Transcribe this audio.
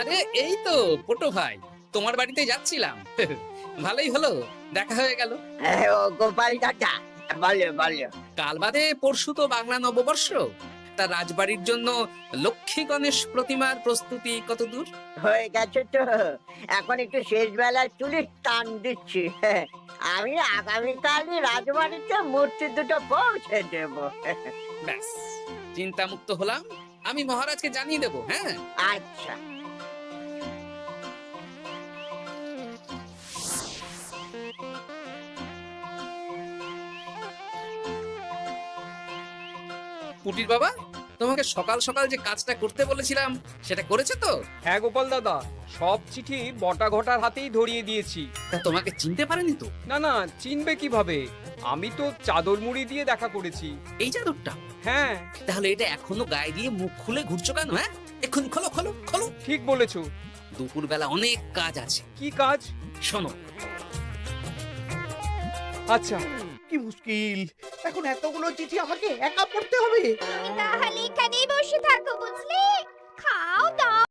আরে এই তো পটো ভাই, তোমার বাড়িতে যাচ্ছিলাম। ভালোই হলো, দেখা হয়ে গেল। ও গোপাল দাদা, বলো বলো। কাল বাদে পরশু তো বাংলা নববর্ষ। তা রাজবাড়ির জন্য লক্ষ্মী গণেশ প্রতিমার প্রস্তুতি কত দূর? হয়ে গেছে তো, এখন একটু শেষ বেলায় চুলির টান দিচ্ছি। আমি আগামীকালই রাজবাড়িতে মূর্তি দুটো পৌঁছে দেব। ব্যাস, চিন্তা মুক্ত হলাম। আমি মহারাজকে জানিয়ে দেবো। হ্যাঁ, আচ্ছা। পুটির বাবা, তোমাকে সকাল সকাল যে কাজটা করতে বলেছিলাম সেটা করেছে তো? হ্যাঁ গোপাল দাদা, সব চিঠি বটা ঘটার হাতেই ধরিয়ে দিয়েছি। তা তোমাকে চিনতে পারেনি তো? না না, চিনবে কিভাবে? আমি তো চাদর মুড়ি দিয়ে দেখা করেছি। এই চাদরটা? হ্যাঁ, তাহলে এটা এখনো গায়ে দিয়ে মুখ খুলে ঘুরছো কেন? হ্যাঁ, এক্ষুনি খোলো খোলো খোলো। ঠিক বলেছো। দুপুর বেলা অনেক কাজ আছে। কি কাজ? শোনো, আচ্ছা। কি মুশকিল, এখন এতগুলো চিঠি আমাকে একা পড়তে হবে। তাহলে এখানেই বসে থাকো, বুঝলে?